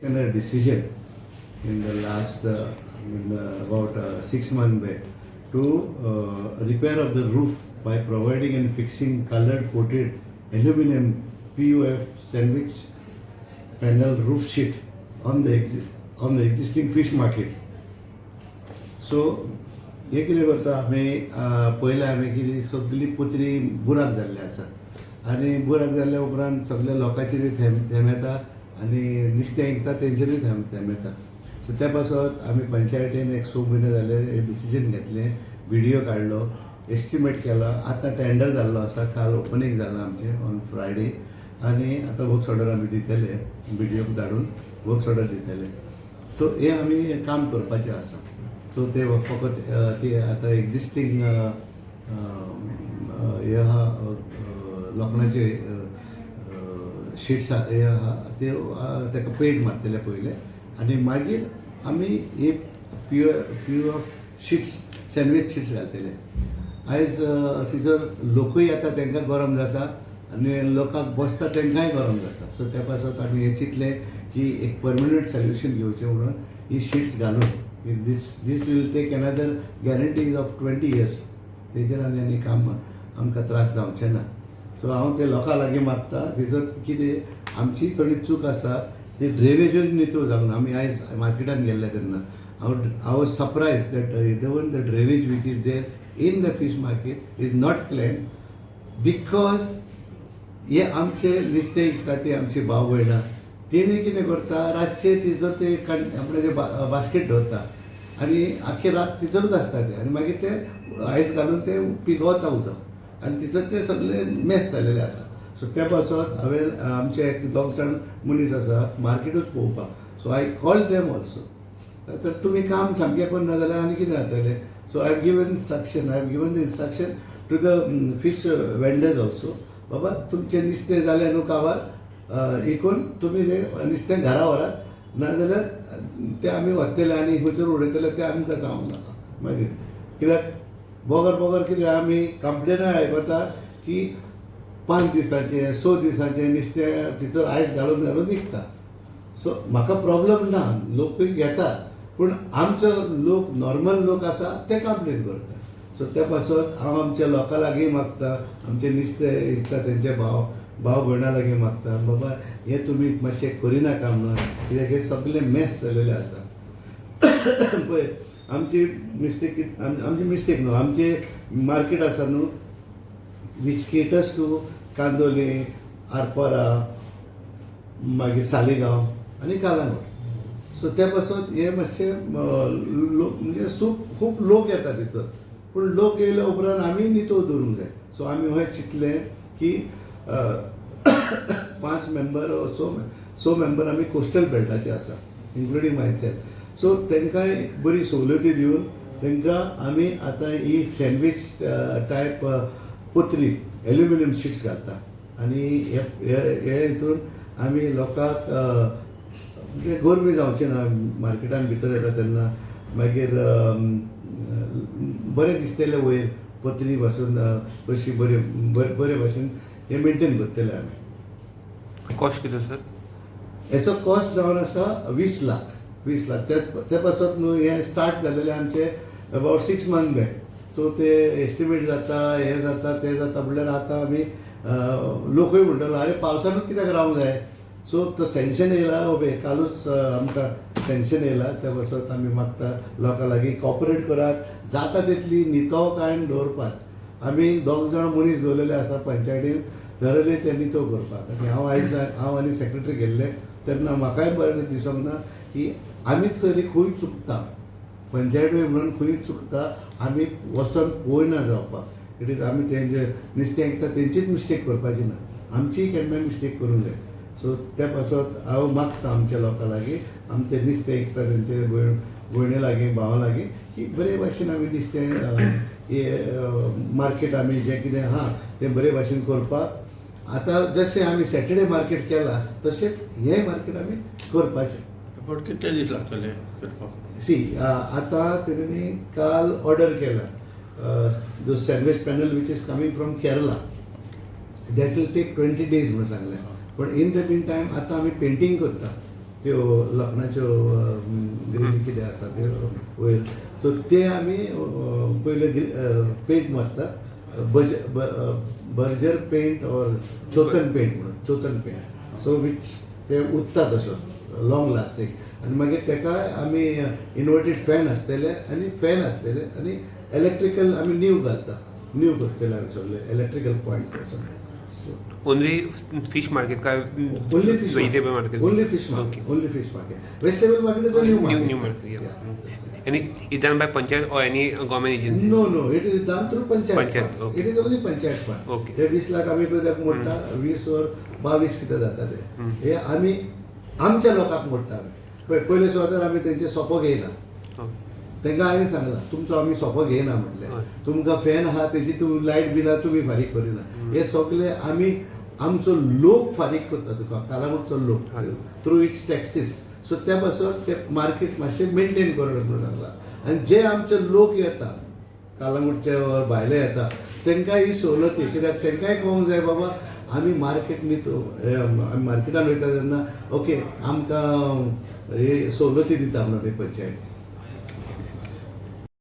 taken a decision in the last about 6 months back to repair of the roof by providing and fixing colored coated aluminum PUF sandwich panel roof sheet on the existing fish market. So हे कितें करता आमी पयलें आमी कितें सगळी पत्री बुराक जाल्ली आसा आनी बुराक जाल्ल्या उपरांत सगळ्या लोकांचेर थेंब येता आनी नुस्तें विकता तेंचेरूय थेंब येता. सो त्या पासत आमी पंचायतीन एक 6 म्हयने जाले एक डिसिजन घेतलें, व्हिडियो काडलो, एस्टिमेट केला, आतां टेंडर जाल्लो आसा, काल ओपनिंग जालां आमचें ऑन फ्रायडे आनी आतां वर्क्स ऑर्डर आमी दितले, व्हिडियो धाडून वर्क्स ऑर्डर दितले. सो हे आमी काम करपाचें आसा. सो ते फकत ते आतां एक्जिस्टींग हे आहा लोखणाचे शीट्स हे आहा ते ताका पेंट मारतले पयले आनी मागीर आमी हे PUF शीट्स सँडवीच शीट्स घालतले. आयज तिजोर लोकूय येता तांकां गरम जाता आनी लोकांक बसता तांकांय गरम जाता. सो त्या पासत आमी हे चिंतलें की एक परमनंट सोल्युशन घेवचें म्हणून ही शीट्स घालून this will take another guarantees of 20 years. तेजेर आनी काम आमकां त्रास जावचे ना. सो हांव ते लोकां लागीं मागता तेजो कितें आमची थोडी चूक आसा ती ड्रेनेजूच नितळ जावंक ना. आमी आयज मार्केटान गेल्ले तेन्ना हांव was surprise that even the drainage which is there in the fish market is not clean because हे आमचे नुस्तें विकता ते आमचे भाव भयणां तेणी कितें करता रातचे तिजो ते आपणे जे बास्केट दवरता आनी आख्खे रात तिजोरूच आसता ते आनी मागीर ते आयस घालून ते पिकवता उदक आनी तिजो ते सगळे मॅस जालेले आसा. सो त्या पासत हांवें आमचे एक 2 जाण मनीस आसा मार्केटूच पळोवपाक. So I call them also. तर तुमी काम सामकें करना जाल्यार आनी कितें जातलें. So I have given the instruction to the fish vendors also. बाबा तुमचें नुस्तें जालें न्हू काबार इकून तुमी तें नुस्तें घरा व्हरात नाजाल्यार तें आमी व्हरतले आनी खंयसर उडयतले तें आमकां सांगूंक नाका मागीर. कित्याक बोगर कितें आमी कंप्लेनूय आयकता की 5 दिसाचें 6 दिसाचें नुस्तें तितूर आयस घालून विकता. सो म्हाका प्रॉब्लम ना, लोकूय घेता, पूण आमचो लोक नॉर्मल लोक आसा ते कंप्लेन करता. सो त्या पासत हांव आमच्या लोकां लागीं मागता, आमचे नुस्तें विकता तेंचे भाव भयणां लागीं मागता बाबा हे तुमी मातशें करिनाका म्हणून, कित्याक हे सगळे मॅस जालेले आसा. पळय आमची मिस्टेक न्हू, आमचे मार्केट आसा न्हू which caters to Candolim, Arpora, मागीर सालिगांव आनी कालांगूट. सो त्या पासत हे मातशे म्हणजे खूब लोक येता भितर, पूण लोक येयल्या उपरांत आमी नितळ दवरूंक जाय. सो आमी अशें चिंतलें की 5 मेंबर सो मेंबर आमी कोस्टल बेल्टाचे आसा इन्क्लुडींग मायसेल्फ. सो तांकांय बरी सवलती दिवन तांकां आमी आतां ही सँडवीच टायप पत्री एल्युमिनियम शीट्स घालता आनी हे हितून आमी लोकांक म्हणजे गरमी जावची ना. मार्केटान भितर येता तेन्ना मागीर बरें दिसतलें वयर पत्री पासून कशी बरे भाशेन हे मेंटेन करतले आमी. कॉस्ट कितें सर? हेचो कॉस्ट जावन आसा 20 लाख. त्या पासत न्हू हे स्टार्ट जालेले आमचे अबावट 6 मंथ बॅक. सो ते एस्टिमेट जाता हे जाता ते जाता म्हणल्यार आतां आमी लोकूय म्हणटलो अरे पावसानूच कित्याक रावंक जाय. सो तो सँक्शन येयला कालूच आमकां सँक्शन येयला. त्या पासत आमी मागता लोकां लागीं कॉपरेट करात, जाता तितली नितळकायेन दवरपाक. आमी 2 जाण मनीस दवरलेले आसा पंचायतीन ठरयलें तें नितळ करपाक. आनी हांव आनी सेक्रेटरी गेल्ले तेन्ना म्हाकाय बरें दिसोंक ना की आमीच तरी खंय चुकता, पंचायतूय म्हणून खंय चुकता, आमी वचोन पळयना जावपाक. कित्याक आमी तेंचे नुस्तें विकता तेंचीच मिस्टेक करपाची ना, आमचीय केन्ना मिस्टेक करूंक जाय. सो त्या पासत हांव मागता आमच्या लोकां लागीं, आमचे नुस्तें विकता तेंचे भयणी लागीं भावा लागीं की बरे भाशेन आमी नुस्तें हे मार्केट आमी जें कितें आहा तें बरे भाशेन करपाक. आतां जशें आमी सॅटर्डे मार्केट केला तशेंच हे मार्केट आमी करपाचें. पण कितले दीस लागतले करपाक? सी आतां तेणी काल ऑर्डर केला जो sandwich panel which is coming from Kerala that will take 20 days म्हणून सांगलें. पण इन द मीन टायम आतां आमी पेंटींग करता त्यो लोखणाच्यो ग्रिली कितें आसा त्यो वयर सो ते आमी पयले पेंट मारतात बर्जर पेंट और चोतन पेंट म्हणून चोतन पेंट सो वीच ते उत्ता तसो लॉंग लास्टींग आनी मागीर तेका आमी इनवर्टेड फॅन आसतले आनी फॅन आसतले आनी इलेक्ट्रिकल आमी नीव घालता नीव करतले आमी सगळे electrical point only fish market काय only fish vegetable market only fish market only fish market vegetable market is a new market and it done by panchayat or any government agency? No, it is done through panchayat. Okay. It is only panchayat fund. Okay. हे 20 लाख आम्ही पयल्याक मोडटा 20 वर 22 कितें जाता ते हे आमी आमच्या लोकांक मोडटा पयले सुवातेर आमी तेंचे सोपो घेयना तांकां हांवें सांगलां तुमचो आमी सोपो घेयना म्हटलें तुमकां फॅन आहा तेजी तुमी लायट बिलां तुमी फारीक करिना हे सगळे आमी आमचो लोक फारीक करता तुका कालांगूटचो लोक थ्रू इट्स टॅक्सीस सो त्या पासून ते मार्केट मातशें मेंटेन करून म्हणून सांगला आनी जे आमचे लोक येता कालांगूटचे भायले येता तांकां ही सवलती कित्याक तांकांय कळोंक जाय बाबा आमी मार्केट मार्केटान वयता तेन्ना ओके आमकां हे सवलती दिता म्हणून पंचायत